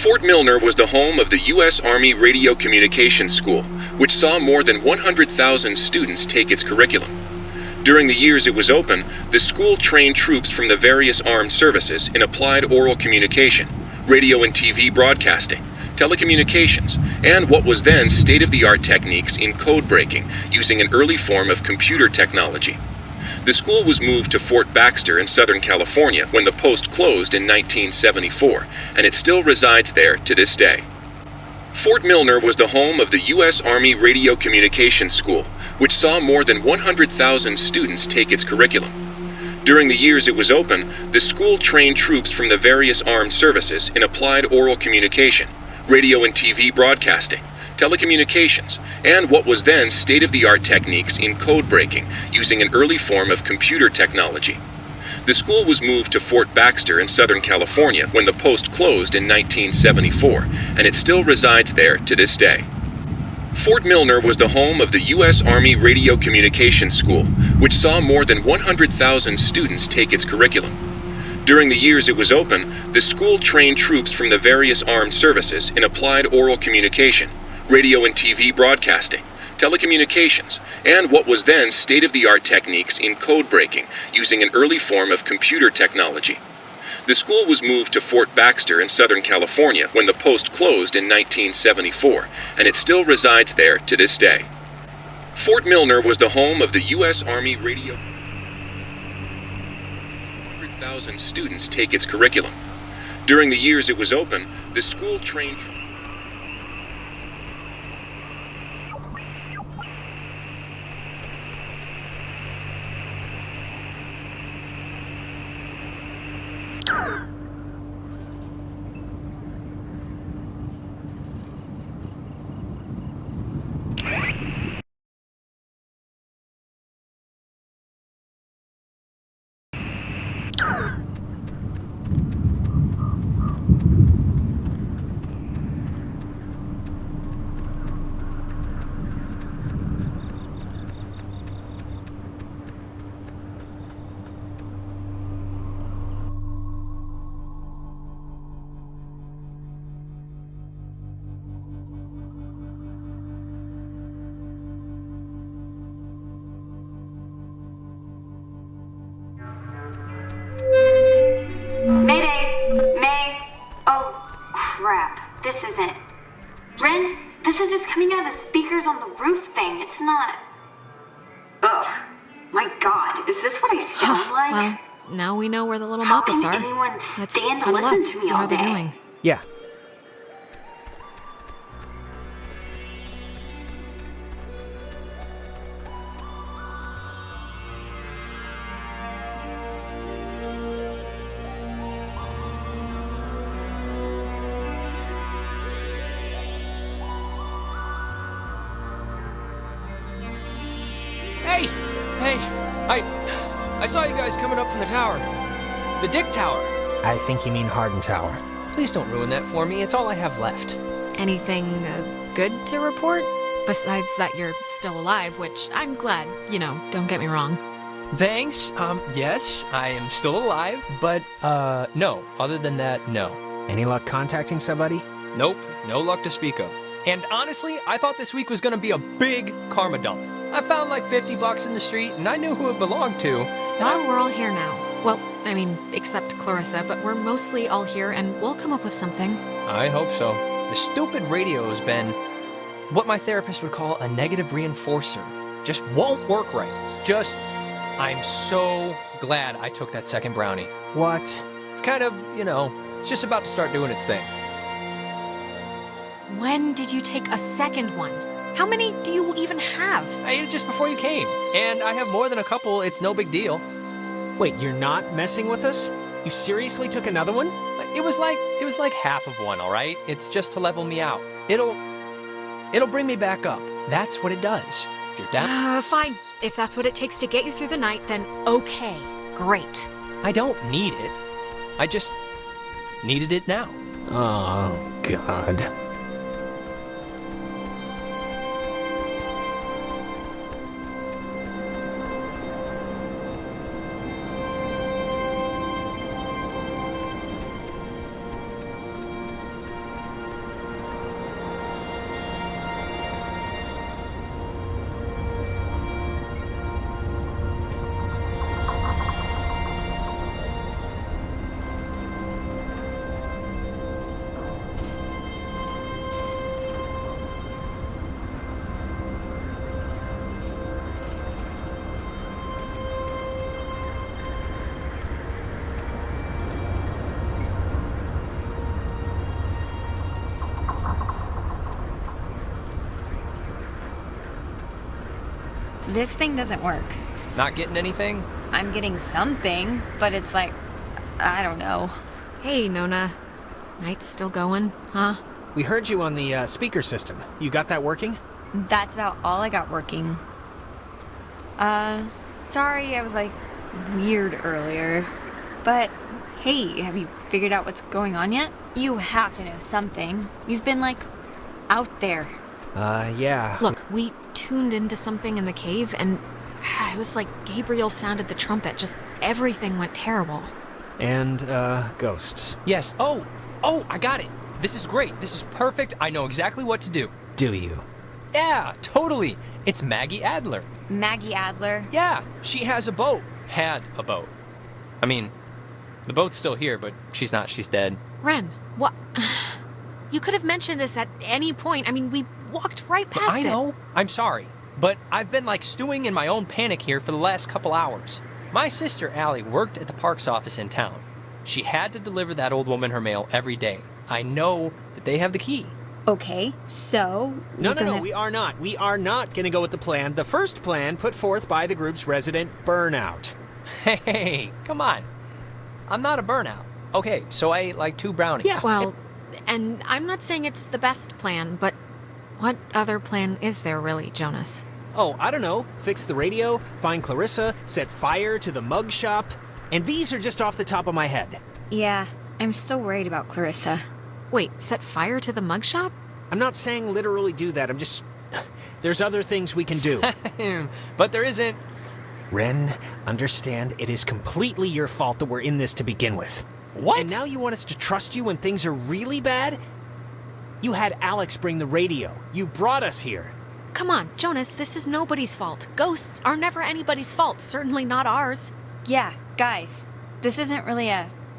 Fort Milner was the home of the U.S. Army Radio Communications School, which saw more than 100,000 students take its curriculum. During the years it was open, the school trained troops from the various armed services in applied oral communication, radio and TV broadcasting, telecommunications, and what was then state-of-the-art techniques in code breaking using an early form of computer technology. The school was moved to Fort Baxter in Southern California when the post closed in 1974, and it still resides there to this day. Fort Milner was the home of the U.S. Army Radio Communications School, which saw more than 100,000 students take its curriculum. During the years it was open, the school trained troops from the various armed services in applied oral communication, radio and TV broadcasting, telecommunications, and what was then state-of-the-art techniques in code breaking using an early form of computer technology. The school was moved to Fort Baxter in Southern California when the post closed in 1974, and it still resides there to this day. Fort Milner was the home of the U.S. Army Radio Communications School, which saw more than 100,000 students take its curriculum. During the years it was open, the school trained troops from the various armed services in applied oral communication, radio and TV broadcasting, telecommunications, and what was then state-of-the-art techniques in code breaking using an early form of computer technology. The school was moved to Fort Baxter in Southern California when the post closed in 1974, and it still resides there to this day. Fort Milner was the home of the U.S. Army Radio. 100,000 students take its curriculum. During the years it was open, the school trained. Mayday! May! Oh, crap. This isn't. Ren, this is just coming out of the speakers on the roof thing. It's not. Ugh. My God, is this what I sound like? Well, now we know where the little How Muppets can are. anyone Let's stand to huddle listen up, to me see all how they're day? doing. Yeah. Hey, I saw you guys coming up from the tower. The Dick Tower. I think you mean Hardin Tower. Please don't ruin that for me. It's all I have left. Anything good to report? Besides that you're still alive, which I'm glad, don't get me wrong. Thanks. Yes, I am still alive, but, no. Other than that, no. Any luck contacting somebody? Nope, no luck to speak of. And honestly, I thought this week was gonna be a big karma dump. I found like $50 in the street, and I knew who it belonged to. Well, we're all here now. Well, I mean, except Clarissa, but we're mostly all here, and we'll come up with something. I hope so. The stupid radio has been what my therapist would call a negative reinforcer. Just won't work right. I'm so glad I took that second brownie. What? It's kind of, it's just about to start doing its thing. When did you take a second one? How many do you even have? I ate it just before you came, and I have more than a couple. It's no big deal. Wait, you're not messing with us? You seriously took another one? It was like half of one, all right? It's just to level me out. It'll bring me back up. That's what it does. If you're down. Fine. If that's what it takes to get you through the night, then okay. Great. I don't need it. I just needed it now. Oh, God. This thing doesn't work. Not getting anything? I'm getting something, but it's like, I don't know. Hey, Nona. Night's still going, huh? We heard you on the speaker system. You got that working? That's about all I got working. Sorry I was like weird earlier. But hey, have you figured out what's going on yet? You have to know something. You've been like out there. Yeah. Look, we tuned into something in the cave, and it was like Gabriel sounded the trumpet. Just everything went terrible. And, ghosts. Yes. Oh, I got it. This is great. This is perfect. I know exactly what to do. Do you? Yeah, totally. It's Maggie Adler. Maggie Adler? Yeah, she has a boat. Had a boat. I mean, the boat's still here, but she's not. She's dead. Ren, what? You could have mentioned this at any point. I mean, we walked right But past I know. I'm sorry. But I've been like stewing in my own panic here for the last couple hours. My sister Allie worked at the parks office in town. She had to deliver that old woman her mail every day. I know that they have the key. Okay, so... No, we are not. We are not going to go with the plan. The first plan put forth by the group's resident burnout. Hey, come on. I'm not a burnout. Okay, so I ate like 2 brownies. Yeah. Well, and I'm not saying it's the best plan, but what other plan is there really, Jonas? Oh, I don't know. Fix the radio, find Clarissa, set fire to the mug shop. And these are just off the top of my head. Yeah, I'm still worried about Clarissa. Wait, set fire to the mug shop? I'm not saying literally do that. I'm just... There's other things we can do. But there isn't. Ren, understand it is completely your fault that we're in this to begin with. What? And now you want us to trust you when things are really bad? You had Alex bring the radio. You brought us here. Come on, Jonas, this is nobody's fault. Ghosts are never anybody's fault, certainly not ours. Yeah, guys, this isn't really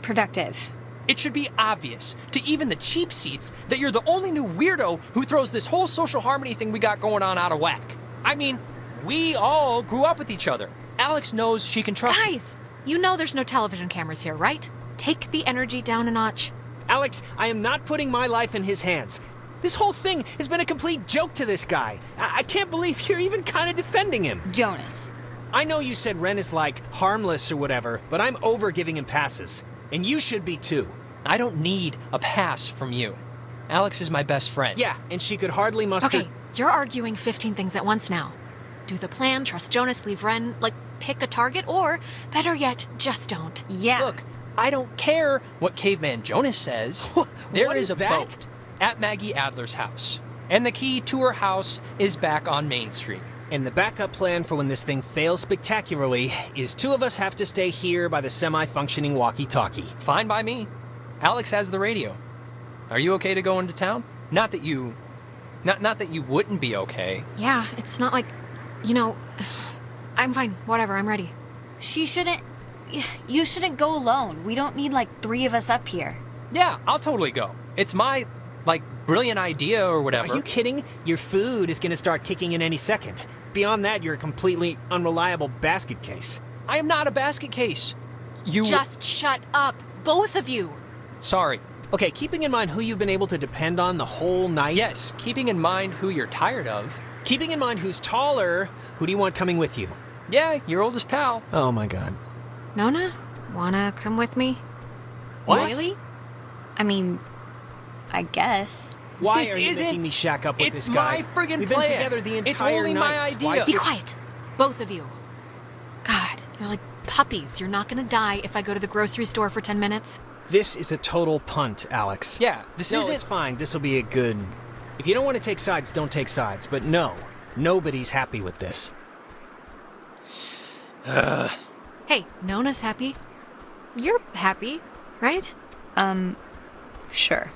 productive. It should be obvious to even the cheap seats that you're the only new weirdo who throws this whole social harmony thing we got going on out of whack. I mean, we all grew up with each other. Alex knows she can trust me. Guys, you know there's no television cameras here, right? Take the energy down a notch. Alex, I am not putting my life in his hands. This whole thing has been a complete joke to this guy. I can't believe you're even kind of defending him. Jonas. I know you said Ren is like harmless or whatever, but I'm over giving him passes. And you should be too. I don't need a pass from you. Alex is my best friend. Yeah, and she could hardly muster... Okay, you're arguing 15 things at once now. Do the plan, trust Jonas, leave Ren, like, pick a target, or, better yet, just don't. Yeah. Look, I don't care what Caveman Jonas says. There What is is a that? boat at Maggie Adler's house. And the key to her house is back on Main Street. And the backup plan for when this thing fails spectacularly is 2 of us have to stay here by the semi-functioning walkie-talkie. Fine by me. Alex has the radio. Are you okay to go into town? Not that you wouldn't be okay. Yeah, it's not like, I'm fine, whatever, I'm ready. You shouldn't go alone. We don't need like 3 of us up here. Yeah, I'll totally go. It's my, brilliant idea or whatever. Are you kidding? Your food is going to start kicking in any second. Beyond that, you're a completely unreliable basket case. I am not a basket case. You... Just shut up, both of you. Sorry. Okay, keeping in mind who you've been able to depend on the whole night. Yes, keeping in mind who you're tired of. Keeping in mind who's taller, who do you want coming with you? Yeah, your oldest pal. Oh my god. Nona, wanna come with me? What? Really? I mean, I guess. Why This are you isn't- making me shack up with It's this guy? my friggin' We've been plan. together the It's entire only night. my Why idea. switch- Be quiet, both of you. God, you're like puppies. You're not gonna die if I go to the grocery store for 10 minutes. This is a total punt, Alex. Yeah, this No, isn't... it's fine. This will be a good... If you don't want to take sides, don't take sides. But no, nobody's happy with this. Hey, Nona's happy. You're happy, right? Sure.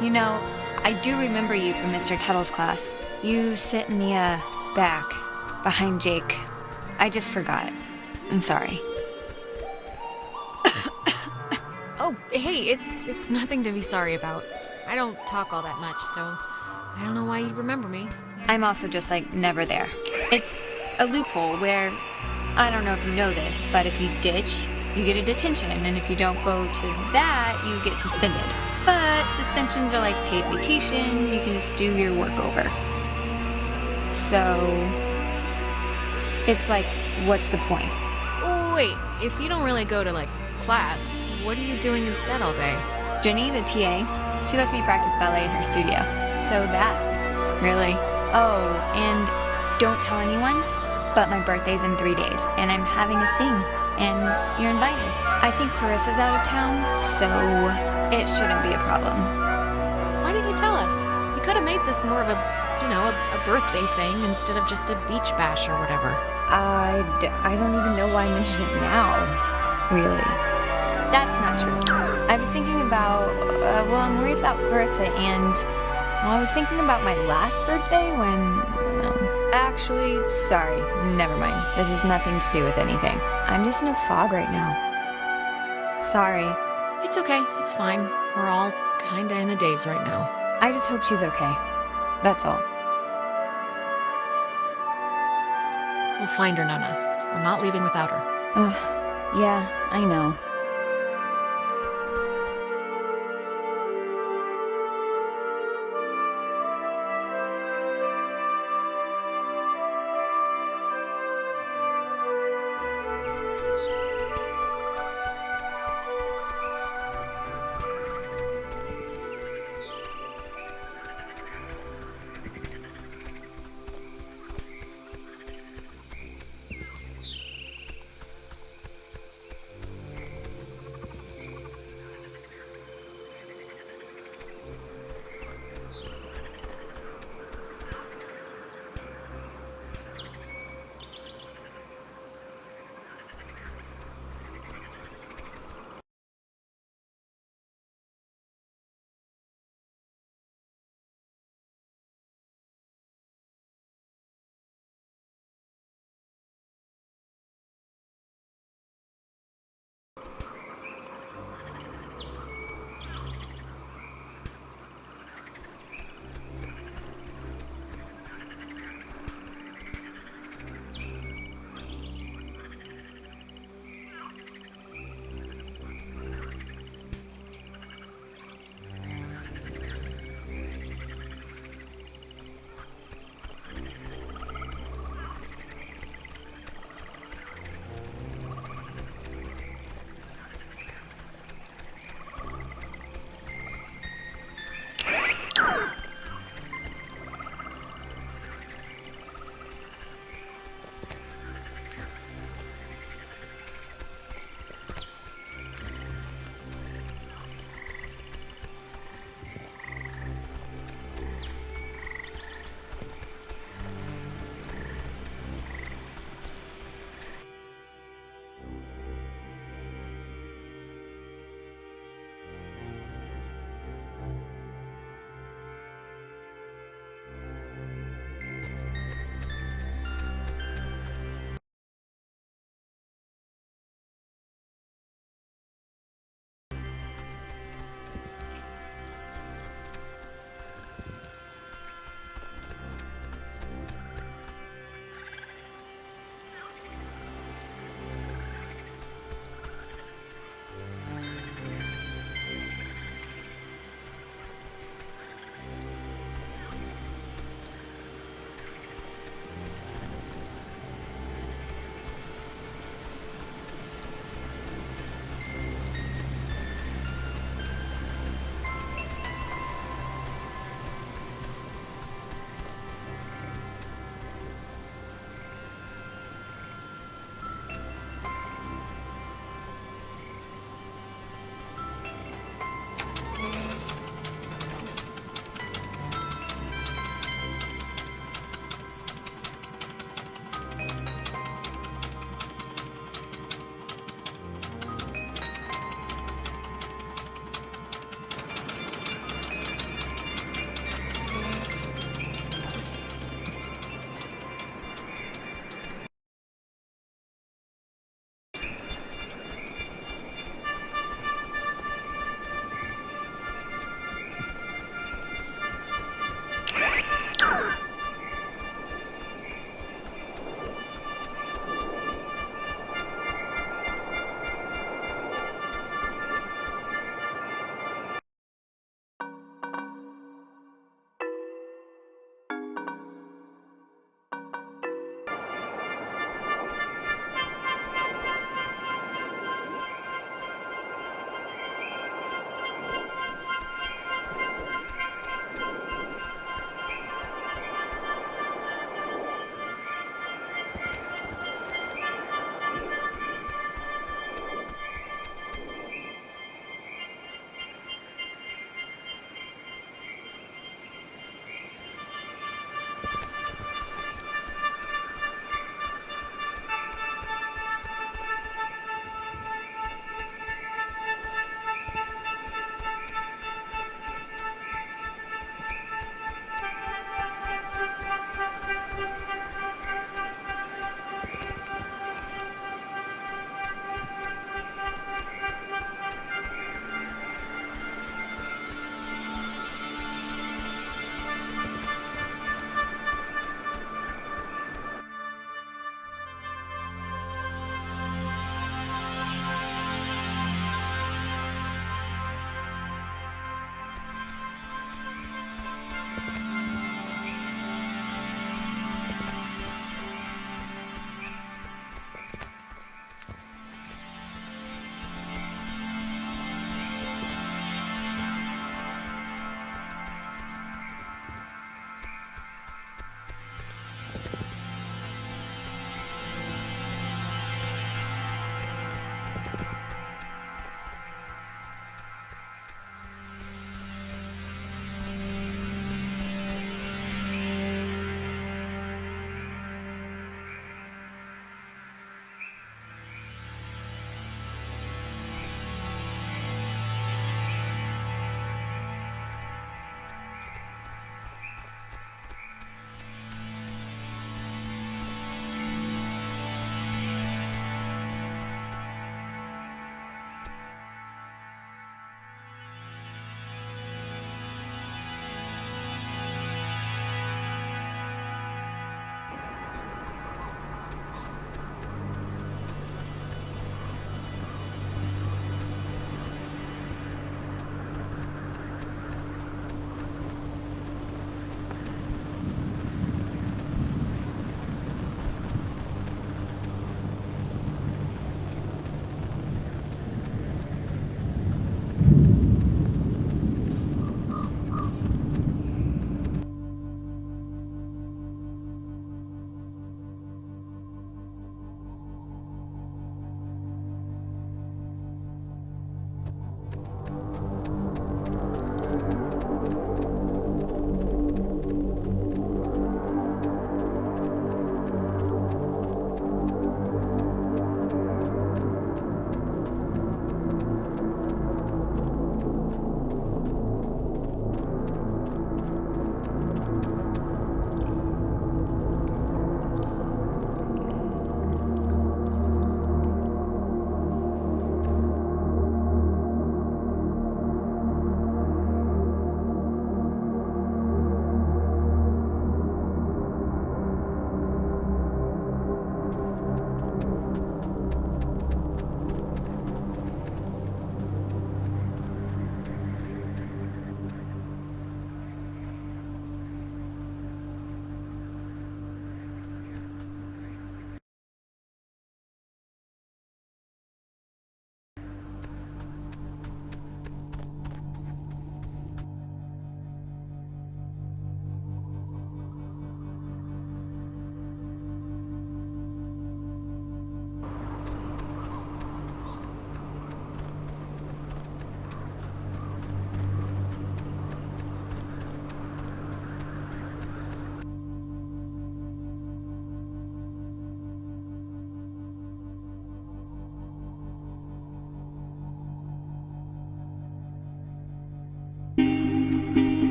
You know, I do remember you from Mr. Tuttle's class. You sit in the, back, behind Jake. I just forgot. I'm sorry. Oh, hey, it's nothing to be sorry about. I don't talk all that much, so I don't know why you'd remember me. I'm also just, never there. It's a loophole where, I don't know if you know this, but if you ditch, you get a detention, and if you don't go to that, you get suspended. But suspensions are like paid vacation, you can just do your work over. So, it's like, what's the point? Oh, wait, if you don't really go to, class, what are you doing instead all day? Jenny, the TA, she lets me practice ballet in her studio. So that. Really? Oh, and don't tell anyone, but my birthday's in 3 days, and I'm having a thing, and you're invited. I think Clarissa's out of town, so it shouldn't be a problem. Why didn't you tell us? We could have made this more of a birthday thing instead of just a beach bash or whatever. I don't even know why I mentioned it now, really. That's not true. I was thinking about, I'm worried about Clarissa, and I was thinking about my last birthday when, actually, sorry, never mind. This has nothing to do with anything. I'm just in a fog right now. Sorry. It's okay, it's fine. We're all kinda in a daze right now. I just hope she's okay. That's all. We'll find her, Nana. We're not leaving without her. Ugh, yeah, I know.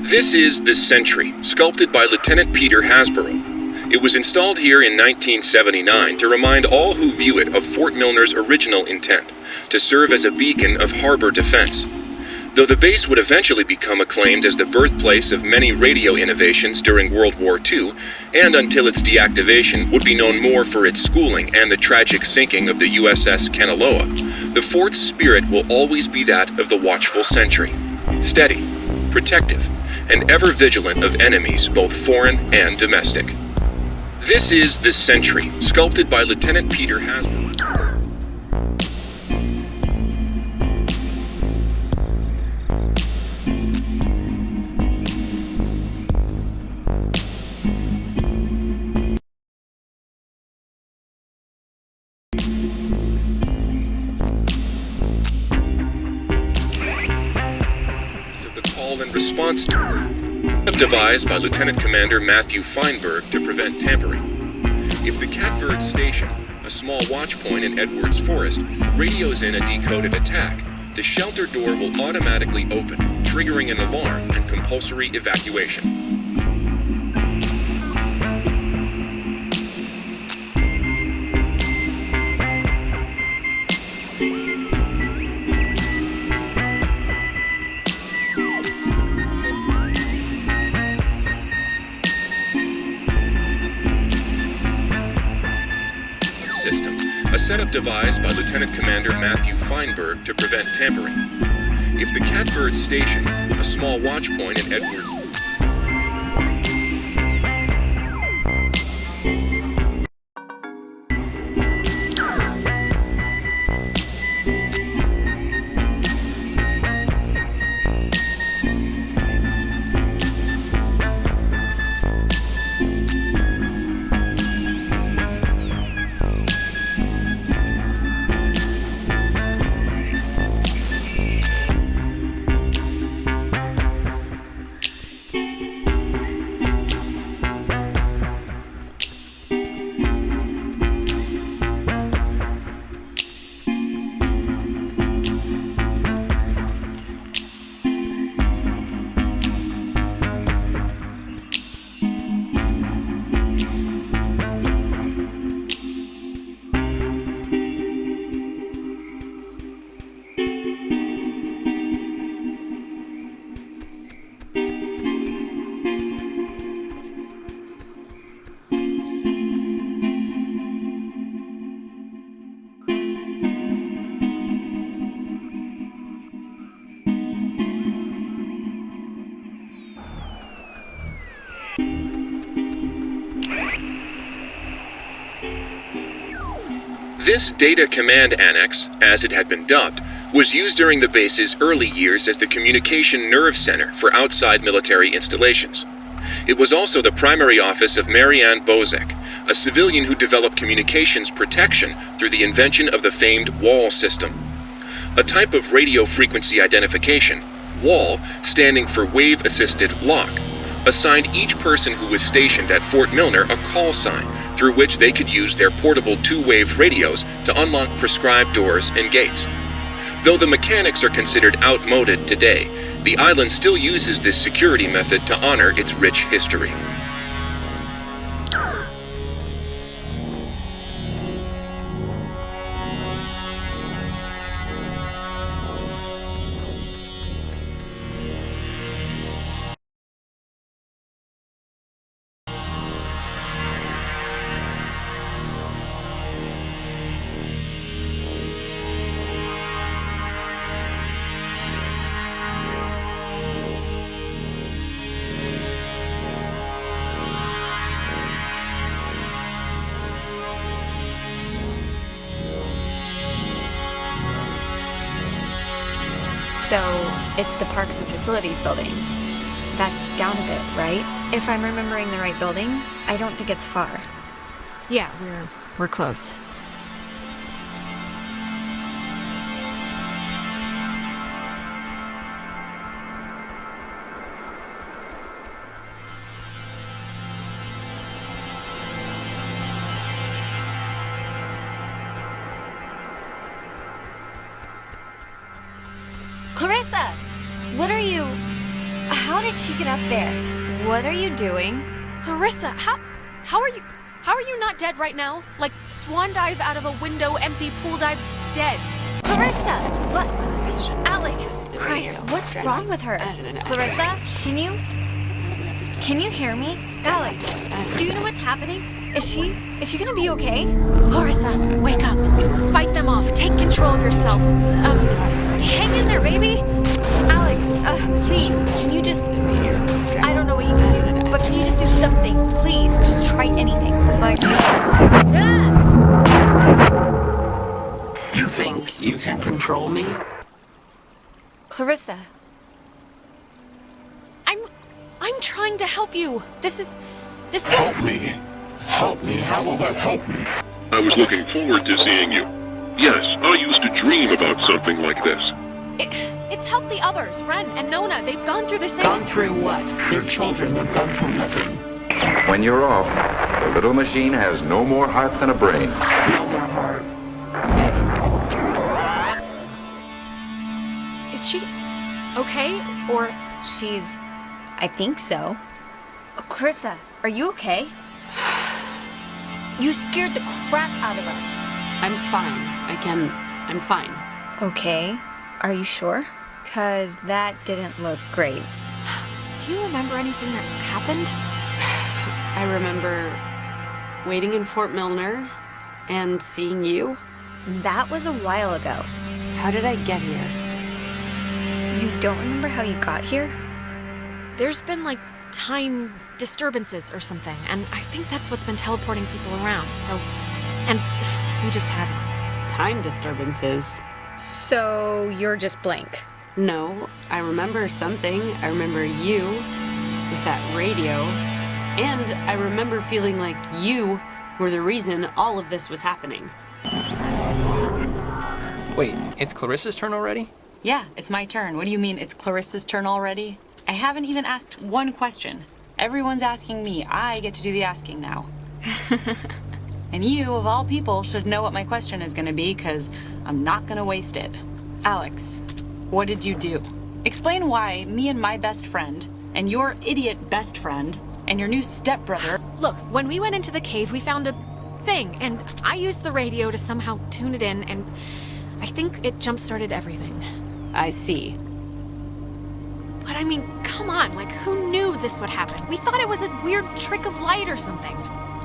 This is the Sentry, sculpted by Lieutenant Peter Hasborough. It was installed here in 1979 to remind all who view it of Fort Milner's original intent, to serve as a beacon of harbor defense. Though the base would eventually become acclaimed as the birthplace of many radio innovations during World War II, and until its deactivation would be known more for its schooling and the tragic sinking of the USS Kanaloa, the fort's spirit will always be that of the watchful sentry, steady, protective, and ever vigilant of enemies both foreign and domestic. This is the Sentry, sculpted by Lieutenant Peter Hasborough. And response devised by Lieutenant Commander Matthew Feinberg to prevent tampering. If the Catbird Station, a small watch point in Edwards Forest, radios in a decoded attack, the shelter door will automatically open, triggering an alarm and compulsory evacuation. A setup devised by Lieutenant Commander Matthew Feinberg to prevent tampering. If the Catbird Station, a small watch point in Edwards... This Data Command Annex, as it had been dubbed, was used during the base's early years as the communication nerve center for outside military installations. It was also the primary office of Marianne Bozek, a civilian who developed communications protection through the invention of the famed WAL system. A type of radio frequency identification, WAL, standing for Wave Assisted Lock, assigned each person who was stationed at Fort Milner a call sign through which they could use their portable two-wave radios to unlock prescribed doors and gates. Though the mechanics are considered outmoded today, the island still uses this security method to honor its rich history. So, it's the Parks and Facilities building. That's down a bit, right? If I'm remembering the right building, I don't think it's far. Yeah, we're close. Clarissa! What are you... How How did she get up there? What are you doing? Clarissa, how are you not dead right now? Like swan dive out of a window, empty pool dive, dead. Clarissa! What? Alex! Christ, what's wrong with her? Clarissa, can you hear me? Alex, do you know what's happening? Is she gonna be okay? Clarissa, wake up. Fight them off. Take control of yourself. Hang in there, baby. Alex, please, can you just... I don't know what you can do, but can you just do something? Please, just try anything. Like... Ah! You think you can control me? Clarissa. I'm trying to help you. This Help me. Help me. How will that help me? I was looking forward to seeing you. Yes, I used to dream about something like this. It's helped the others. Ren and Nona, they've gone through the same... Gone through what? They're children. They've gone through nothing. When you're off, the little machine has no more heart than a brain. No more heart. Is she okay? Or... I think so. Oh, Clarissa, are you okay? You scared the crap out of us. I'm fine. I'm fine. Okay. Are you sure? 'Cause that didn't look great. Do you remember anything that happened? I remember waiting in Fort Milner and seeing you. That was a while ago. How did I get here? You don't remember how you got here? There's been, like, time disturbances or something, and I think that's what's been teleporting people around, so... And we just had one. Time disturbances. So you're just blank. No, I remember something. I remember you with that radio. And I remember feeling like you were the reason all of this was happening. Wait, it's Clarissa's turn already? Yeah, it's my turn. What do you mean it's Clarissa's turn already? I haven't even asked one question. Everyone's asking me. I get to do the asking now. And you, of all people, should know what my question is gonna be, because I'm not gonna waste it. Alex, what did you do? Explain why me and my best friend, and your idiot best friend, and your new stepbrother... Look, when we went into the cave, we found a thing, and I used the radio to somehow tune it in, and I think it jump-started everything. I see. But I mean, come on, like, who knew this would happen? We thought it was a weird trick of light or something.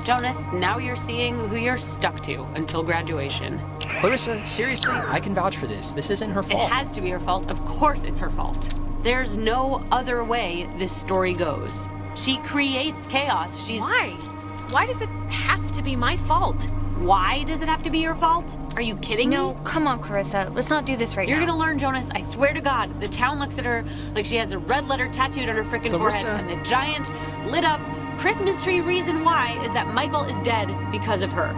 Jonas, now you're seeing who you're stuck to until graduation. Clarissa, seriously, I can vouch for this. This isn't her fault. It has to be her fault. Of course it's her fault. There's no other way this story goes. She creates chaos. Why? Why does it have to be my fault? Why does it have to be your fault? Are you kidding me? No, come on, Clarissa. Let's not do this right You're now. gonna learn, Jonas. I swear to God. The town looks at her like she has a red letter tattooed on her frickin' forehead. And the giant, lit up Christmas tree reason why is that Michael is dead because of her.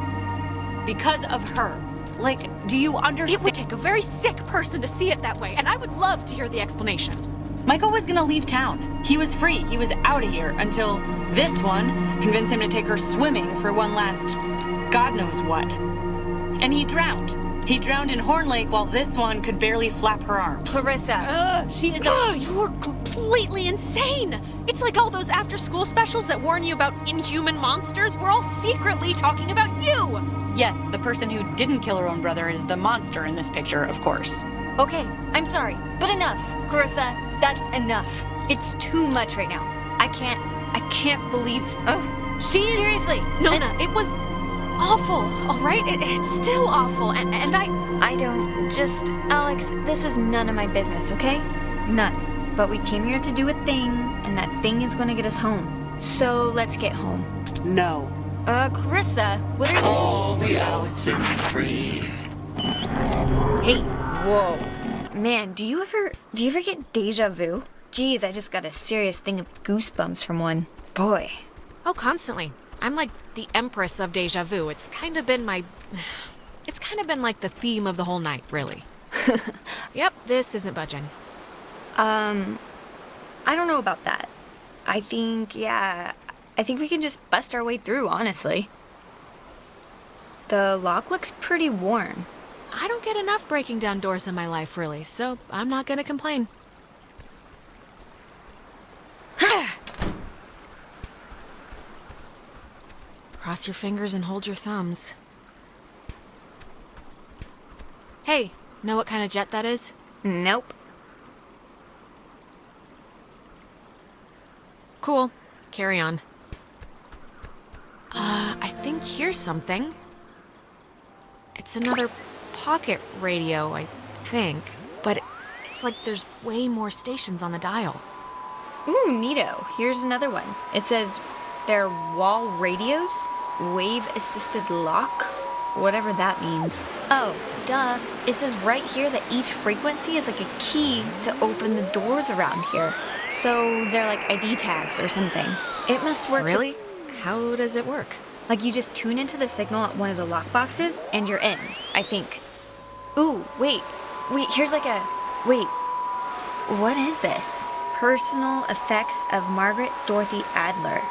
Because of her. Like, do you understand? It would take a very sick person to see it that way, and I would love to hear the explanation. Michael was gonna leave town. He was free. He was out of here until this one convinced him to take her swimming for one last God knows what. And he drowned. He drowned in Horn Lake while this one could barely flap her arms. Clarissa. She is You're completely insane! It's like all those after-school specials that warn you about inhuman monsters. We're all secretly talking about you! Yes, the person who didn't kill her own brother is the monster in this picture, of course. Okay, I'm sorry, but enough. Clarissa, that's enough. It's too much right now. I can't believe... Ugh. Seriously. Nona, it was awful, all right? It's still awful, and I don't... Just... Alex, this is none of my business, okay? None. But we came here to do a thing, and that thing is gonna get us home. So let's get home. No. Clarissa, what are you... All the Oxenfree. Hey, whoa. Man, do you ever get deja vu? Geez, I just got a serious thing of goosebumps from one. Boy. Oh, constantly. I'm like the empress of deja vu. It's kind of been like the theme of the whole night, really. Yep, this isn't budging. I don't know about that. I think we can just bust our way through, honestly. The lock looks pretty worn. I don't get enough breaking down doors in my life, really, so I'm not gonna complain. Cross your fingers and hold your thumbs. Hey, know what kind of jet that is? Nope. Cool. Carry on. I think here's something. It's another pocket radio, I think. But it's like there's way more stations on the dial. Ooh, neato. Here's another one. It says they're wall radios, wave-assisted lock, whatever that means. Oh, duh. It says right here that each frequency is like a key to open the doors around here. So they're like ID tags or something. It must work. Really? How does it work? Like you just tune into the signal at one of the lock boxes and you're in, I think. Ooh, wait, here's like a... Wait, what is this? Personal Effects of Margaret Dorothy Adler.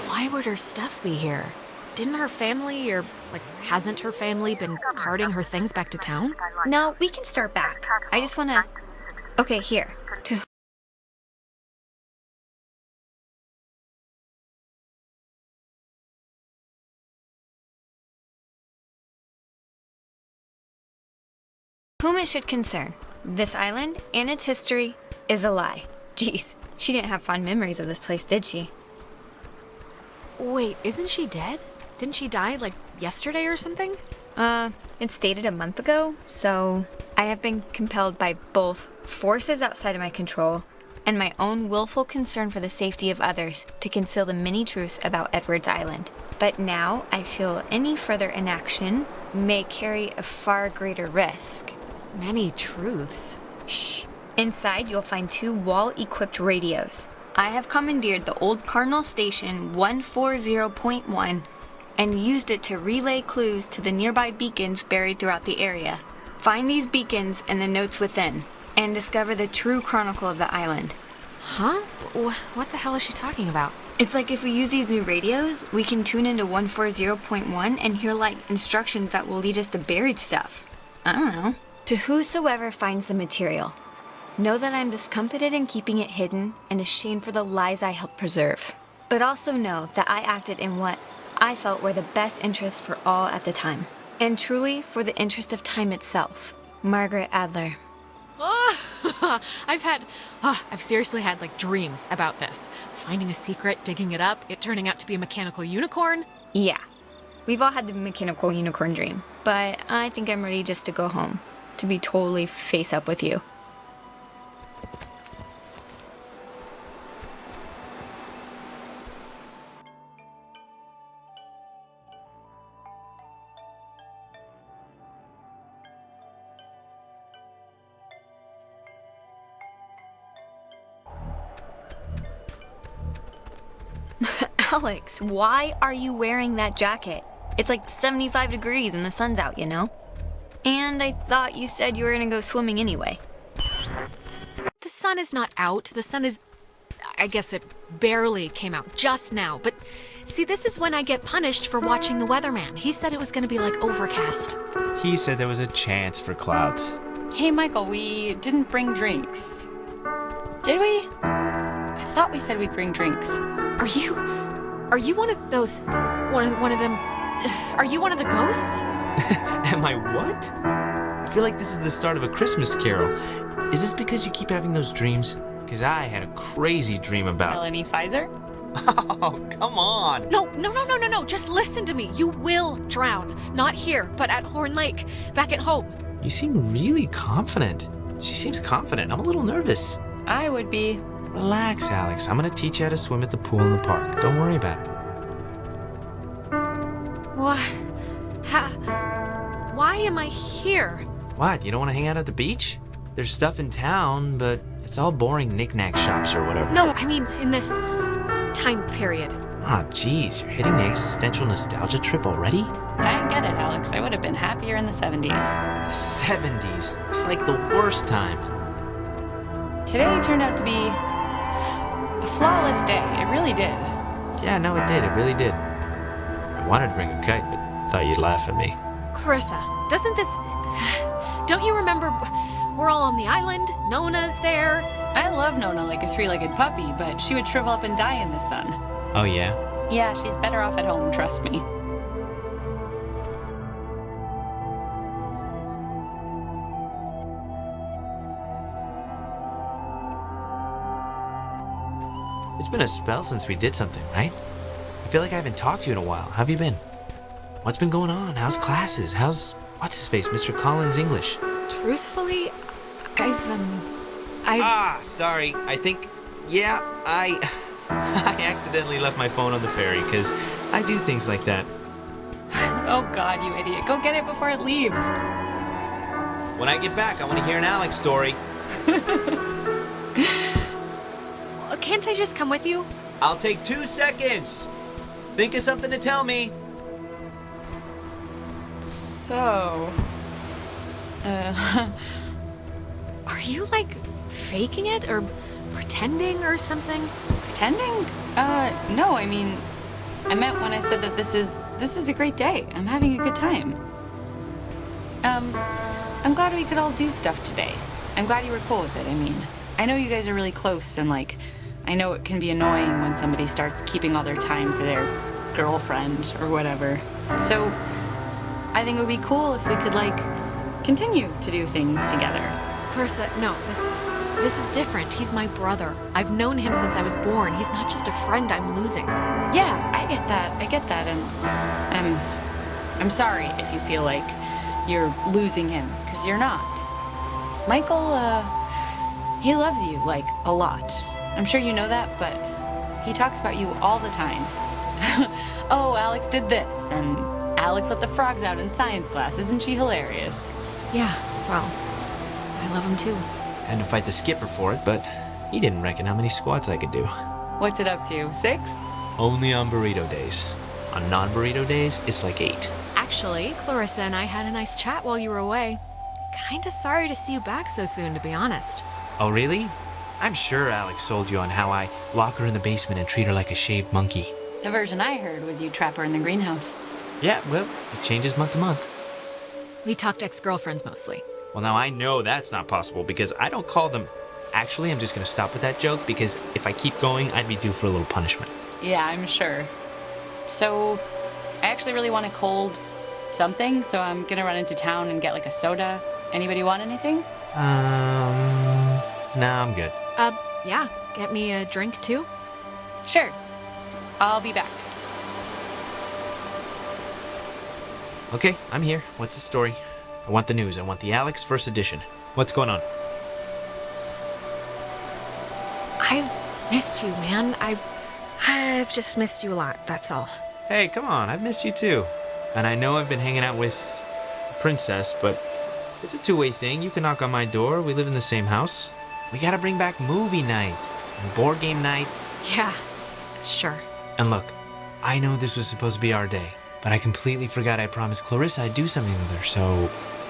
Why would her stuff be here? Didn't her family, or, like, hasn't her family been carting her things back to town? No, we can start back. I just wanna... Okay, here. To whom it should concern, this island and its history is a lie. Jeez, she didn't have fond memories of this place, did she? Wait, isn't she dead? Didn't she die, like, yesterday or something? It's dated a month ago, so I have been compelled by both forces outside of my control and my own willful concern for the safety of others to conceal the many truths about Edwards Island. But now I feel any further inaction may carry a far greater risk. Many truths. Shh. Inside, you'll find 2 wall-equipped radios. I have commandeered the old Cardinal Station 140.1 and used it to relay clues to the nearby beacons buried throughout the area. Find these beacons and the notes within, and discover the true chronicle of the island. Huh? What the hell is she talking about? It's like if we use these new radios, we can tune into 140.1 and hear like instructions that will lead us to buried stuff. I don't know. To whosoever finds the material, know that I'm discomfited in keeping it hidden and ashamed for the lies I helped preserve. But also know that I acted in what I felt were the best interests for all at the time. And truly for the interest of time itself. Margaret Adler. I've seriously had, like, dreams about this. Finding a secret, digging it up, it turning out to be a mechanical unicorn. Yeah. We've all had the mechanical unicorn dream. But I think I'm ready just to go home. To be totally face up with you. Alex, why are you wearing that jacket? It's like 75 degrees and the sun's out, you know? And I thought you said you were gonna go swimming anyway. The sun is not out. The sun is... I guess it barely came out just now. But see, this is when I get punished for watching the weatherman. He said it was gonna be like overcast. He said there was a chance for clouds. Hey, Michael, we didn't bring drinks. Did we? I thought we said we'd bring drinks. Are you one of those... One of them... Are you one of the ghosts? Am I what? I feel like this is the start of a Christmas carol. Is this because you keep having those dreams? Because I had a crazy dream about... Melanie Pfizer? Oh, come on. No. Just listen to me. You will drown. Not here, but at Horn Lake, back at home. You seem really confident. She seems confident. I'm a little nervous. I would be. Relax, Alex. I'm going to teach you how to swim at the pool in the park. Don't worry about it. Why am I here? What, you don't want to hang out at the beach? There's stuff in town, but it's all boring knick-knack shops or whatever. No, I mean in this time period. Ah, geez, you're hitting the existential nostalgia trip already? I get it, Alex. I would have been happier in the 70s. The 70s? It's like the worst time. Today turned out to be a flawless day. It really did. Yeah, no, it did. It really did. I wanted to bring a kite, but thought you'd laugh at me. Clarissa, doesn't this... Don't you remember we're all on the island? Nona's there. I love Nona like a 3-legged puppy, but she would shrivel up and die in the sun. Oh, yeah? Yeah, she's better off at home, trust me. It's been a spell since we did something, right? I feel like I haven't talked to you in a while. How have you been? What's been going on? How's classes? How's what's-his-face, Mr. Collins' English? Truthfully, Sorry. I think, I accidentally left my phone on the ferry, because I do things like that. Oh God, you idiot. Go get it before it leaves. When I get back, I want to hear an Alex story. Can't I just come with you? I'll take 2 seconds. Think of something to tell me. So... Are you, like, faking it or pretending or something? Pretending? No, I mean, I meant when I said that this is a great day. I'm having a good time. I'm glad we could all do stuff today. I'm glad you were cool with it, I mean. I know you guys are really close and, like, I know it can be annoying when somebody starts keeping all their time for their girlfriend or whatever. So, I think it would be cool if we could, like, continue to do things together. Clarissa, no, this is different. He's my brother. I've known him since I was born. He's not just a friend I'm losing. Yeah, I get that, and I'm sorry if you feel like you're losing him, because you're not. Michael, he loves you, like, a lot. I'm sure you know that, but he talks about you all the time. Oh, Alex did this, and Alex let the frogs out in science class. Isn't she hilarious? Yeah, well, I love him too. Had to fight the skipper for it, but he didn't reckon how many squats I could do. What's it up to, 6? Only on burrito days. On non-burrito days, it's like 8. Actually, Clarissa and I had a nice chat while you were away. Kinda sorry to see you back so soon, to be honest. Oh, really? I'm sure Alex sold you on how I lock her in the basement and treat her like a shaved monkey. The version I heard was you trap her in the greenhouse. Yeah, well, it changes month to month. We talked ex-girlfriends mostly. Well, now I know that's not possible because I don't call them... Actually, I'm just gonna stop with that joke because if I keep going, I'd be due for a little punishment. Yeah, I'm sure. So, I actually really want a cold something, so I'm gonna run into town and get like a soda. Anybody want anything? Nah, I'm good. Yeah. Get me a drink too? Sure. I'll be back. Okay, I'm here. What's the story? I want the news. I want the Alex first edition. What's going on? I've missed you, man. I've just missed you a lot, that's all. Hey, come on. I've missed you too. And I know I've been hanging out with Princess, but it's a two-way thing. You can knock on my door. We live in the same house. We gotta bring back movie night and board game night. Yeah, sure. And look, I know this was supposed to be our day, but I completely forgot I promised Clarissa I'd do something with her, so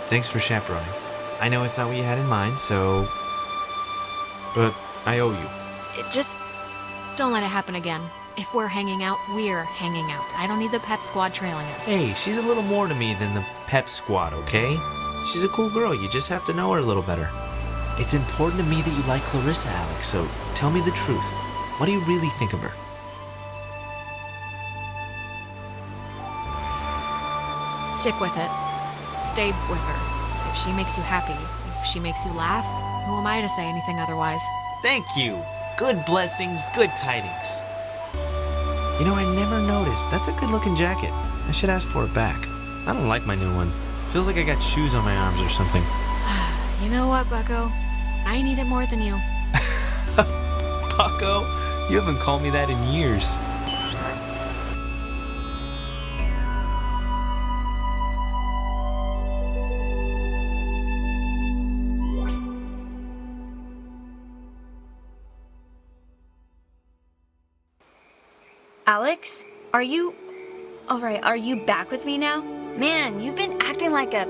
thanks for chaperoning. I know it's not what you had in mind, so... but I owe you. Just don't let it happen again. If we're hanging out, we're hanging out. I don't need the pep squad trailing us. Hey, she's a little more to me than the pep squad, okay? She's a cool girl. You just have to know her a little better. It's important to me that you like Clarissa, Alex, so tell me the truth. What do you really think of her? Stick with it. Stay with her. If she makes you happy, if she makes you laugh, who am I to say anything otherwise? Thank you. Good blessings, good tidings. You know, I never noticed. That's a good-looking jacket. I should ask for it back. I don't like my new one. Feels like I got shoes on my arms or something. You know what, Bucko? I need it more than you. Bucko? You haven't called me that in years. Alex, are you... Alright, are you back with me now? Man, you've been acting like a...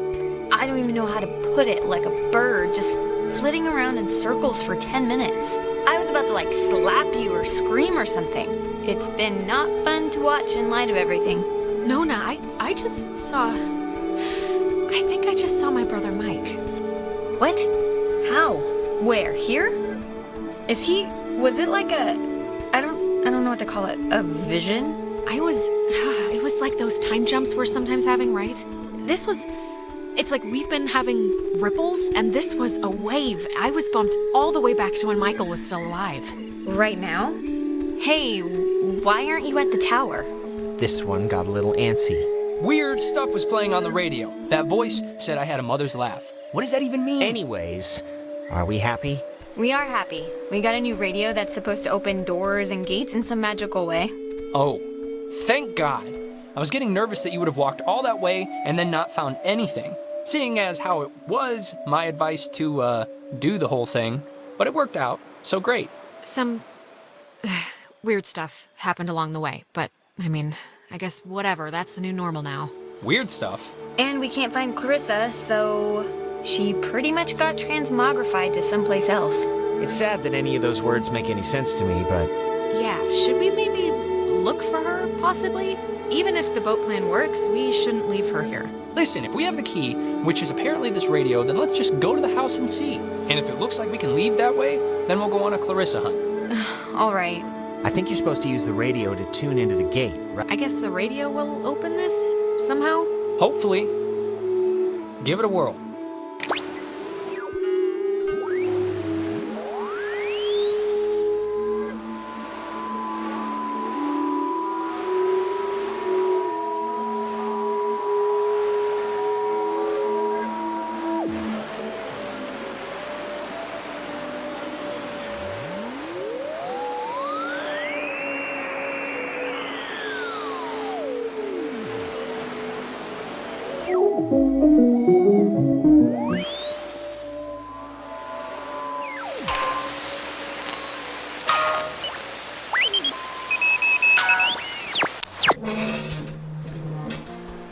I don't even know how to put it, like a bird, just flitting around in circles for 10 minutes. I was about to, like, slap you or scream or something. It's been not fun to watch in light of everything. Nona, I just saw... I think I just saw my brother Mike. What? How? Where? Here? Is he... Was it like a... I don't know what to call it. A vision? It was like those time jumps we're sometimes having, right? It's like we've been having ripples, and this was a wave. I was bumped all the way back to when Michael was still alive. Right now? Hey, why aren't you at the tower? This one got a little antsy. Weird stuff was playing on the radio. That voice said I had a mother's laugh. What does that even mean? Anyways, are we happy? We are happy. We got a new radio that's supposed to open doors and gates in some magical way. Oh, thank God. I was getting nervous that you would have walked all that way and then not found anything, seeing as how it was my advice to, do the whole thing. But it worked out, so great. Some weird stuff happened along the way, but, I mean, I guess whatever, that's the new normal now. Weird stuff? And we can't find Clarissa, so she pretty much got transmogrified to someplace else. It's sad that any of those words make any sense to me, but... Yeah, should we maybe look for her, possibly? Even if the boat plan works, we shouldn't leave her here. Listen, if we have the key, which is apparently this radio, then let's just go to the house and see. And if it looks like we can leave that way, then we'll go on a Clarissa hunt. All right. I think you're supposed to use the radio to tune into the gate, right? I guess the radio will open this, somehow? Hopefully. Give it a whirl.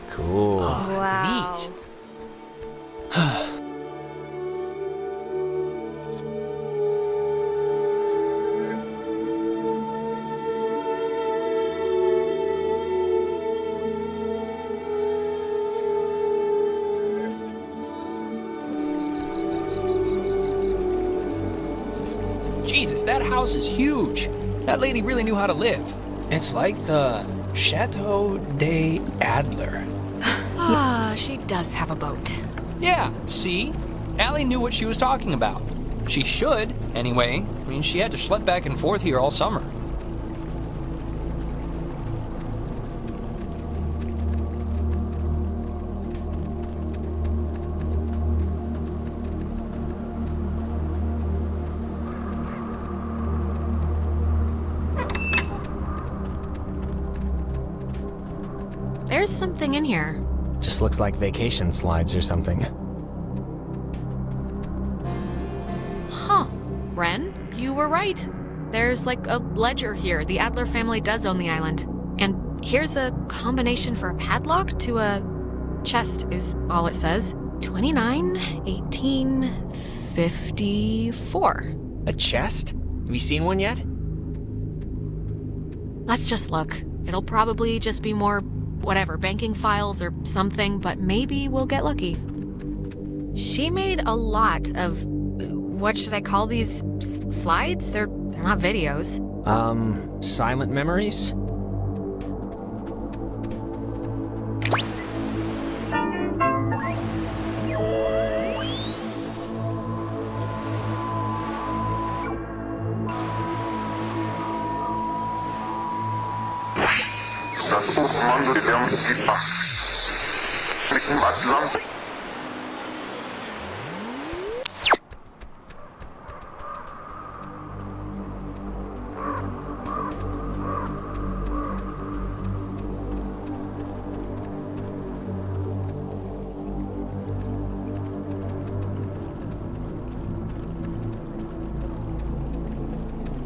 Cool. Wow. Neat. Jesus, that house is huge. That lady really knew how to live. It's like the Chateau des Adler. Ah, she does have a boat. Yeah, see? Allie knew what she was talking about. She should, anyway. I mean, she had to schlep back and forth here all summer. There's something in here. Just looks like vacation slides or something. Huh. Ren, you were right. There's like a ledger here. The Adler family does own the island. And here's a combination for a padlock to a chest is all it says. 29, 18, 54. A chest? Have you seen one yet? Let's just look. It'll probably just be more, whatever, banking files or something, but maybe we'll get lucky. She made a lot of, what should I call these slides? They're not videos. Silent memories?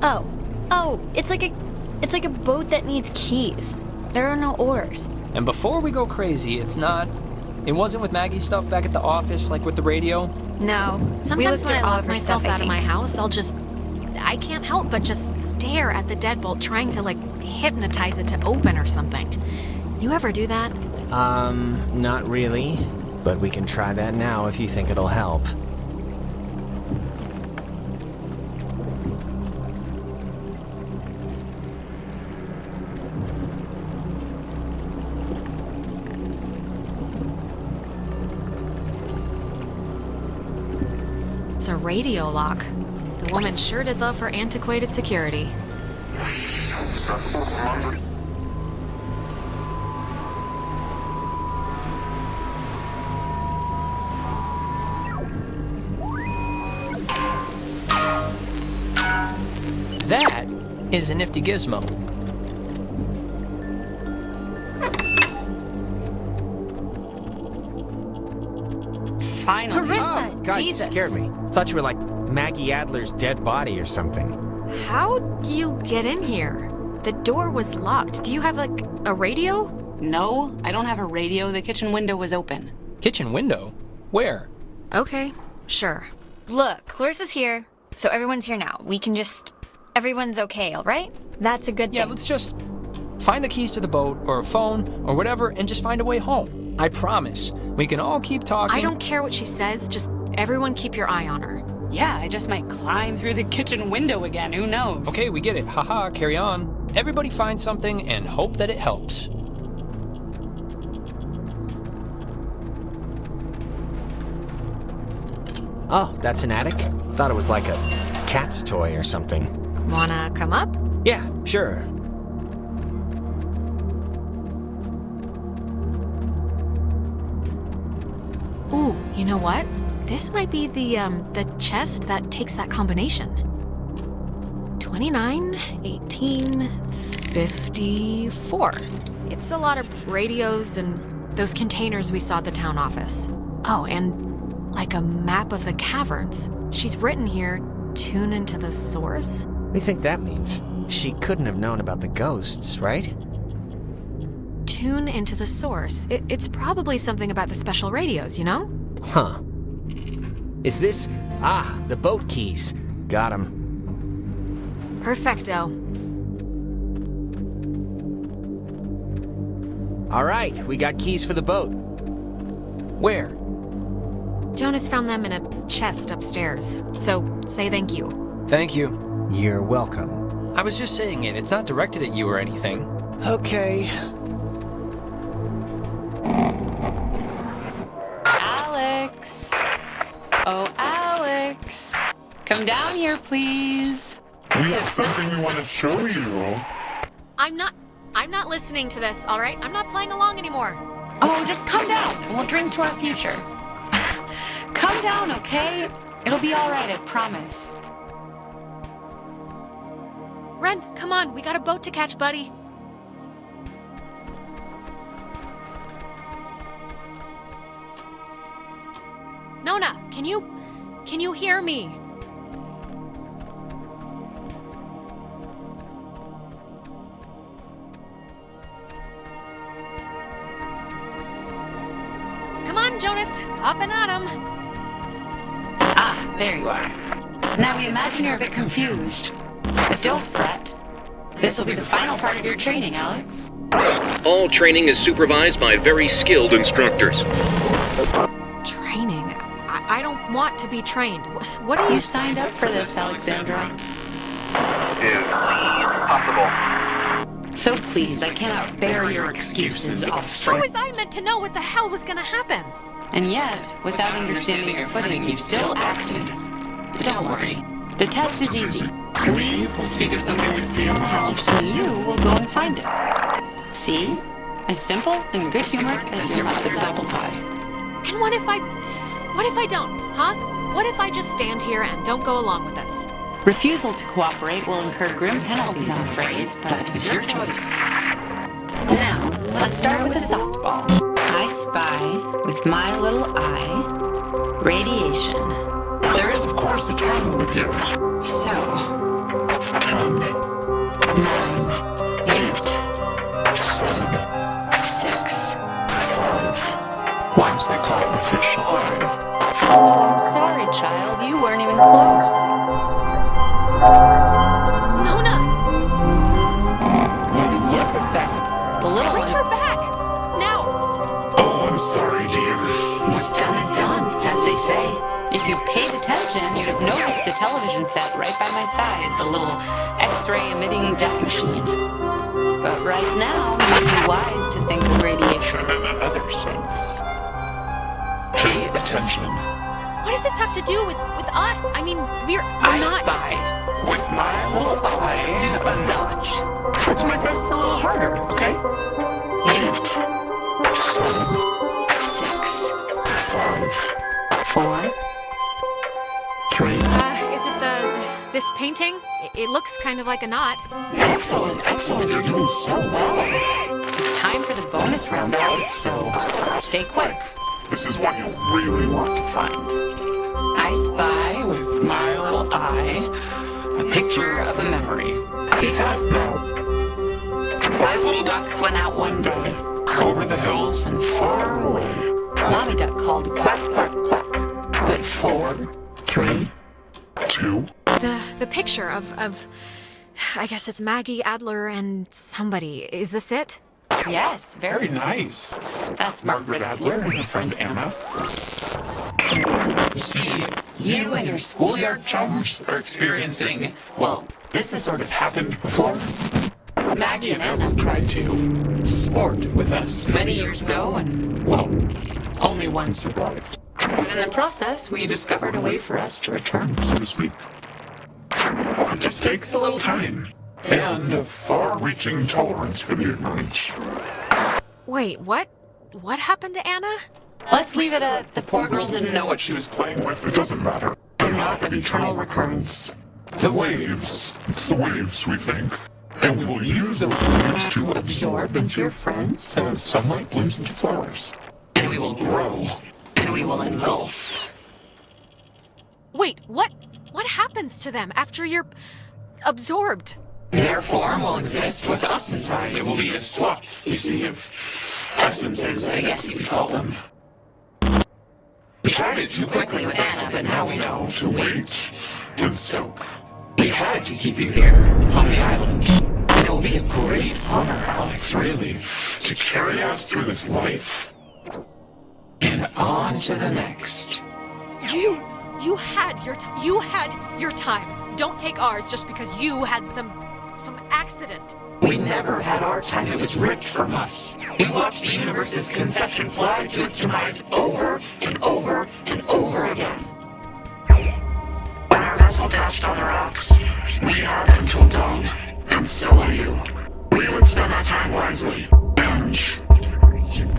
Oh, it's like a boat that needs keys. There are no oars. And before we go crazy, it wasn't with Maggie's stuff back at the office, like with the radio? No. Sometimes when I lock myself out of my house, I can't help but just stare at the deadbolt, trying to, hypnotize it to open or something. You ever do that? Not really. But we can try that now if you think it'll help. radio lock. The woman sure did love her antiquated security. That is a nifty gizmo. Finally. Clarissa, Oh, God, Jesus. you scared me. Thought you were like Maggie Adler's dead body or something. How do you get in here? The door was locked. Do you have, like, a radio? No, I don't have a radio. The kitchen window was open. Kitchen window? Where? Okay, sure. Look, Clarissa's here, so everyone's here now. We can just... Everyone's okay, all right? That's a good Yeah, thing. let's just find the keys to the boat or a phone or whatever and just find a way home. I promise. We can all keep talking. I don't care what she says, just everyone keep your eye on her. Yeah, I just might climb through the kitchen window again. Who knows? Okay, we get it. Haha, carry on. Everybody find something and hope that it helps. Oh, that's an attic? Thought it was like a cat's toy or something. Wanna come up? Yeah, sure. Ooh, you know what? This might be the chest that takes that combination. 29, 18, 54. It's a lot of radios and those containers we saw at the town office. Oh, and like a map of the caverns. She's written here, tune into the source. What do you think that means? She couldn't have known about the ghosts, right? Tune into the source. It's probably something about the special radios, you know? Huh. Is this... Ah, the boat keys. Got 'em. Perfecto. All right, we got keys for the boat. Where? Jonas found them in a chest upstairs. So, say thank you. Thank you. You're welcome. I was just saying it. It's not directed at you or anything. Okay. Alex! Oh, Alex! Come down here, please. We have something we want to show you. I'm not listening to this, all right? I'm not playing along anymore. Oh, just come down and we'll drink to our future. Come down, okay? It'll be all right, I promise. Ren, come on, we got a boat to catch, buddy. Nona, can you hear me? Come on, Jonas, up and at 'em. Ah, there you are. Now we imagine you're a bit confused. But don't fret. This will be the final part of your training, Alex. All training is supervised by very skilled instructors. Training? I don't want to be trained. What are You you... signed up for this, Alexandra. So please, I cannot bear your excuses, How offspring. was I meant to know what the hell was gonna happen? And yet, without understanding your footing, you still acted. But don't worry. The test is easy. We will speak of something we see in the house. And you will go and find it. See? As simple and good-humored as your mother's apple pie. And what if I don't, huh? What if I just stand here and don't go along with this? Refusal to cooperate will incur grim penalties, I'm afraid, but it's your choice. Now, let's start with a softball. I spy, with my little eye, radiation. There is, of course, a time limit here. So, 10, 9, 8, 7, 6. 5. Once they call it official. Oh, I'm sorry, child. You weren't even close. Nona! When you look at that. The little Bring one. her back! Now! Oh, I'm sorry, dear. What's done is done, as they say. If you paid attention, you'd have noticed the television set right by my side, the little X-ray emitting death machine. But right now, you'd be wise to think of radiation. In another sense. Pay attention. What what does this have to do with us? I mean, we're I not... spy with my little eye a notch. Let's make this a little harder, okay? 8, 7, 6, 5, 4, 3. Is it this painting? It looks kind of like a knot. Excellent, excellent. You're doing so well. It's time for the bonus round, Alex, so stay quick. This is one you'll really want to find. I spy with my little eye a picture of a memory. Be fast now. 5 little ducks went out one day, over the hills and far away. Mommy duck called quack, quack, quack. But 4, 3, 2. The picture of I guess it's Maggie, Adler, and somebody. Is this it? Yes, very nice. That's Margaret Adler and her friend Anna. See, you and your schoolyard chums are experiencing, well, this has sort of happened before. Maggie and Anna tried to sport with us many years ago, and, well, only one survived. And in the process, we discovered a way for us to return, so to speak. It just takes a little time. And a far-reaching tolerance for the ignorance. Wait, what? What happened to Anna? Let's leave it at the poor girl didn't know What she was playing with, it doesn't matter. They're not an eternal recurrence. The waves, it's the waves, we think. And we will use those waves to absorb into your friends as sunlight blooms into flowers. And we will grow. And we will engulf. Wait, what happens to them after you're absorbed? Their form will exist with us inside. It will be a swap, you see, of essences, I guess you could call them. We tried it too quickly with Anna, but now we know to wait and soak. We had to keep you here, on the island. And it will be a great honor, Alex, really, to carry us through this life. And on to the next. You had your time. Don't take ours just because you had some accident. We never had our time. It was ripped from us. We watched the universe's conception fly to its demise over and over and over again. When our vessel dashed on the rocks, we had until dawn, and so will you. We would spend that time wisely, and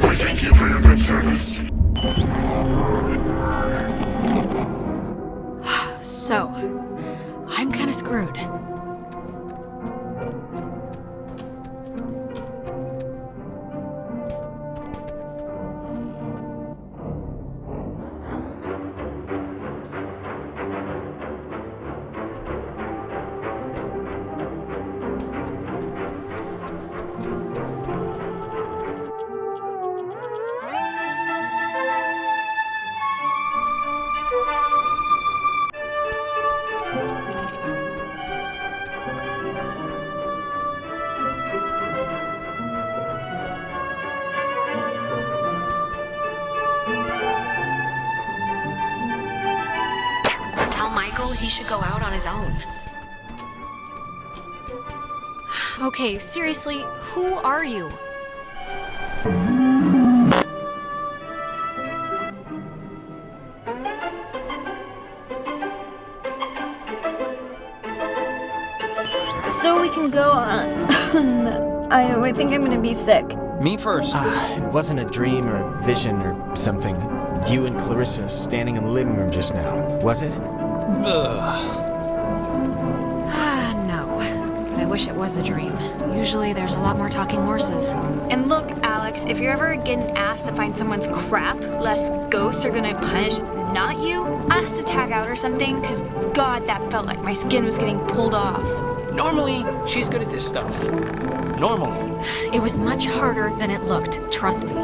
we thank you for your good service. So, I'm kind of screwed. He should go out on his own. Okay, seriously, who are you? So we can go on. I think I'm gonna be sick. Me first. It wasn't a dream or a vision or something. You and Clarissa standing in the living room just now, was it? No. But I wish it was a dream. Usually there's a lot more talking horses. And look, Alex, if you're ever getting asked to find someone's crap, less ghosts are gonna punish, not you, ask to tag out or something, because God, that felt like my skin was getting pulled off. Normally, she's good at this stuff. Normally. It was much harder than it looked, trust me.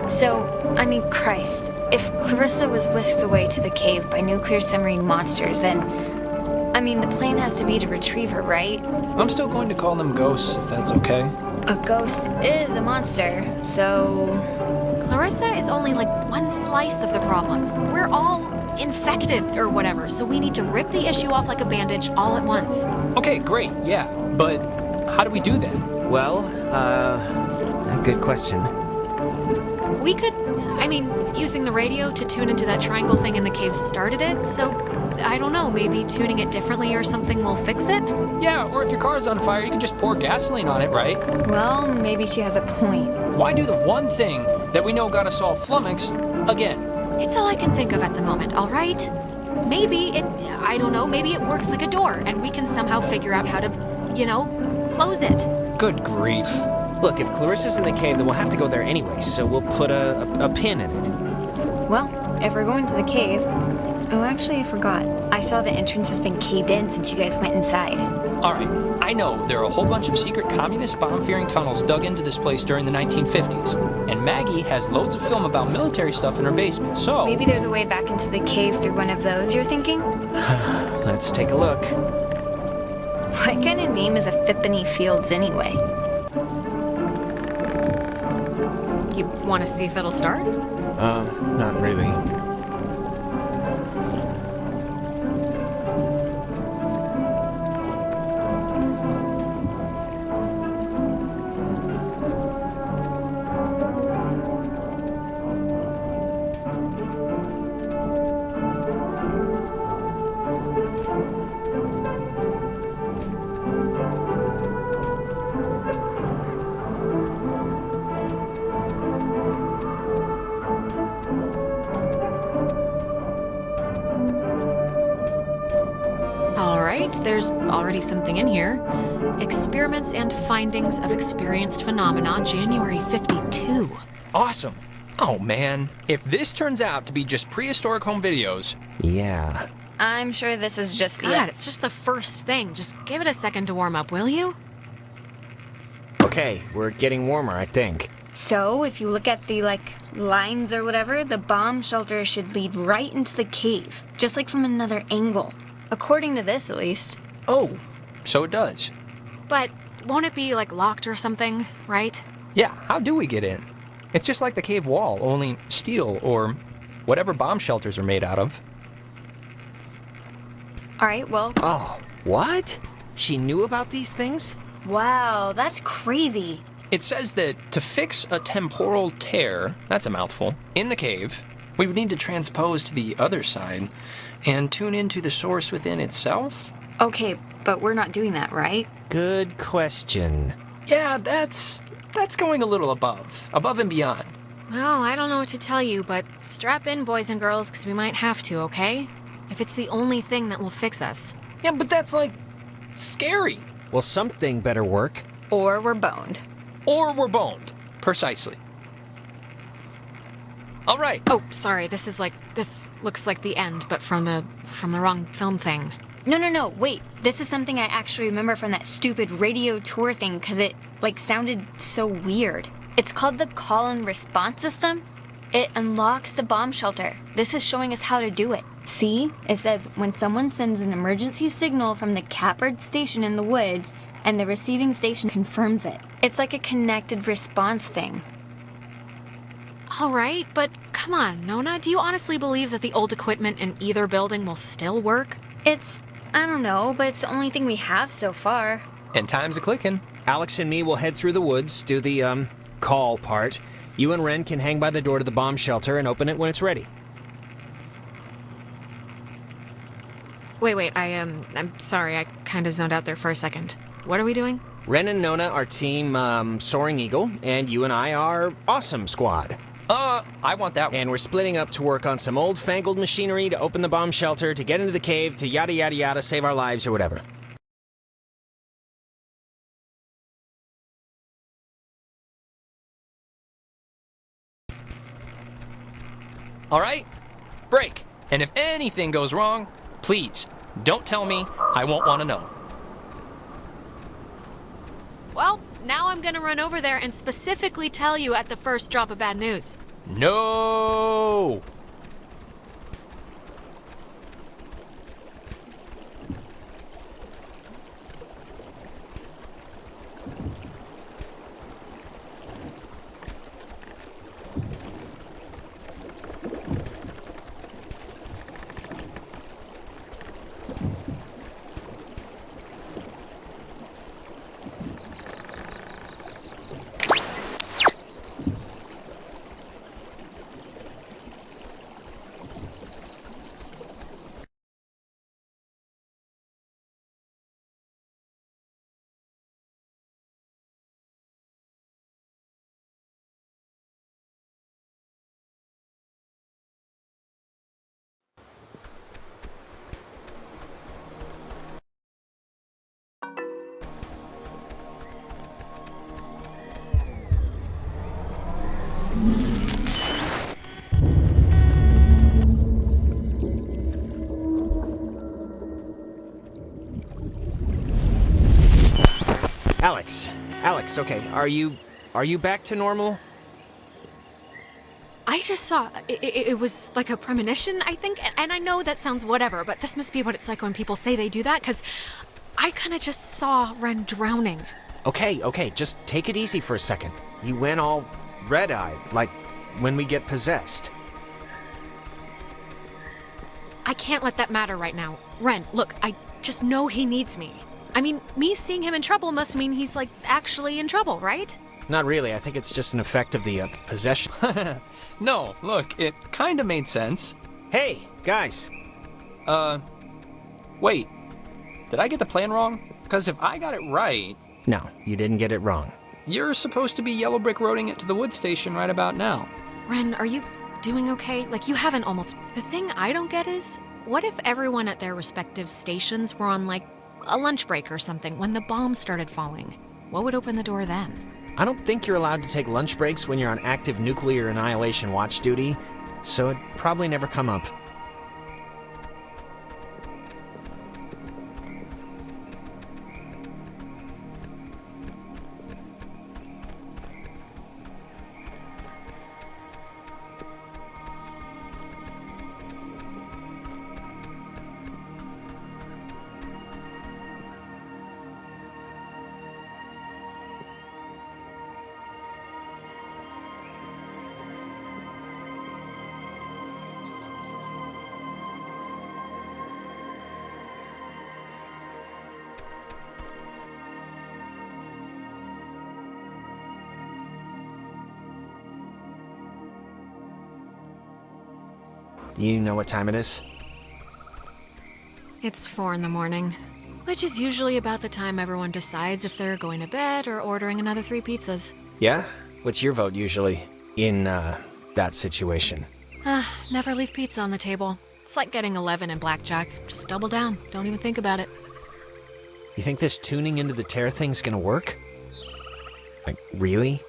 So, I mean, Christ, if Clarissa was whisked away to the cave by nuclear submarine monsters, then, I mean, the plan has to be to retrieve her, right? I'm still going to call them ghosts, if that's okay. A ghost is a monster, so... Clarissa is only like one slice of the problem. We're all infected or whatever, so we need to rip the issue off like a bandage all at once. Okay, great, yeah, but how do we do that? Well, a good question. We could I mean, using the radio to tune into that triangle thing in the cave started it, so I don't know, maybe tuning it differently or something will fix it? Yeah, or if your car's on fire, you can just pour gasoline on it, right? Well, maybe she has a point. Why do the one thing that we know got us all flummoxed again? It's all I can think of at the moment, all right? I don't know, maybe it works like a door, and we can somehow figure out how to, close it. Good grief. Look, if Clarissa's in the cave, then we'll have to go there anyway, so we'll put a pin in it. Well, if we're going to the cave... Oh, actually, I forgot. I saw the entrance has been caved in since you guys went inside. All right, I know there are a whole bunch of secret communist bomb-fearing tunnels dug into this place during the 1950s, and Maggie has loads of film about military stuff in her basement, so... Maybe there's a way back into the cave through one of those, you're thinking? Let's take a look. What kind of name is Epiphany Fields anyway? You want to see if it'll start? Not really. There's already something in here. Experiments and Findings of Experienced Phenomena, January 52. Awesome. Oh, man. If this turns out to be just prehistoric home videos... Yeah. I'm sure this is just the... God, it's just the first thing. Just give it a second to warm up, will you? Okay, we're getting warmer, I think. So, if you look at the, lines or whatever, the bomb shelter should lead right into the cave. Just like from another angle. According to this, at least. Oh, so it does. But won't it be, locked or something, right? Yeah, how do we get in? It's just like the cave wall, only steel or whatever bomb shelters are made out of. Alright, well... Oh, what? She knew about these things? Wow, that's crazy. It says that to fix a temporal tear, that's a mouthful, in the cave, we would need to transpose to the other side and tune into the source within itself? Okay, but we're not doing that, right? Good question. Yeah, that's going a little above and beyond. Well, I don't know what to tell you, but strap in, boys and girls, because we might have to, okay? If it's the only thing that will fix us. Yeah, but that's, scary. Well, something better work. Or we're boned. Or we're boned. Precisely. All right. Oh, sorry, this looks like the end, but from the wrong film thing. No, wait. This is something I actually remember from that stupid radio tour thing, because it, sounded so weird. It's called the call and response system. It unlocks the bomb shelter. This is showing us how to do it. See? It says, when someone sends an emergency signal from the Cappard station in the woods, and the receiving station confirms it. It's like a connected response thing. All right, but come on, Nona, do you honestly believe that the old equipment in either building will still work? I don't know, but it's the only thing we have so far. And time's a-clicking. Alex and me will head through the woods, do the, call part. You and Ren can hang by the door to the bomb shelter and open it when it's ready. Wait, I'm sorry, I kind of zoned out there for a second. What are we doing? Ren and Nona are team, Soaring Eagle, and you and I are Awesome Squad. I want that one. And we're splitting up to work on some old-fangled machinery to open the bomb shelter, to get into the cave, to yada yada yada, save our lives or whatever. All right? Break. And if anything goes wrong, please, don't tell me. I won't want to know. Well, now I'm gonna run over there and specifically tell you at the first drop of bad news. No! Relax, okay. Are you back to normal? I just saw, it was like a premonition, I think, and I know that sounds whatever, but this must be what it's like when people say they do that, because I kind of just saw Ren drowning. Okay, just take it easy for a second. You went all red-eyed, like when we get possessed. I can't let that matter right now. Ren, look, I just know he needs me. I mean, me seeing him in trouble must mean he's, like, actually in trouble, right? Not really, I think it's just an effect of the, possession. No, look, it kinda made sense. Hey, guys. Wait. Did I get the plan wrong? Because if I got it right... No, you didn't get it wrong. You're supposed to be yellow brick roading it to the wood station right about now. Ren, are you doing okay? Like, you haven't almost... The thing I don't get is, what if everyone at their respective stations were on, like, a lunch break or something when the bombs started falling? What would open the door then? I don't think you're allowed to take lunch breaks when you're on active nuclear annihilation watch duty, so it'd probably never come up. You know what time it is? It's 4 in the morning, which is usually about the time everyone decides if they're going to bed or ordering another 3 pizzas. Yeah? What's your vote usually in, that situation? Never leave pizza on the table. It's like getting 11 in blackjack. Just double down. Don't even think about it. You think this tuning into the tear thing's gonna work? Like, really?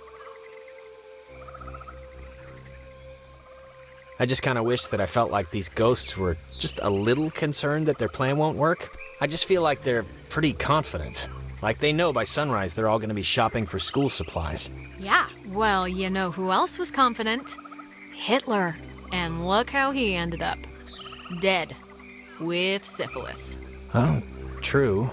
I just kind of wish that I felt like these ghosts were just a little concerned that their plan won't work. I just feel like they're pretty confident. Like they know by sunrise they're all going to be shopping for school supplies. Yeah, well, you know who else was confident? Hitler. And look how he ended up. Dead. With syphilis. Oh, true.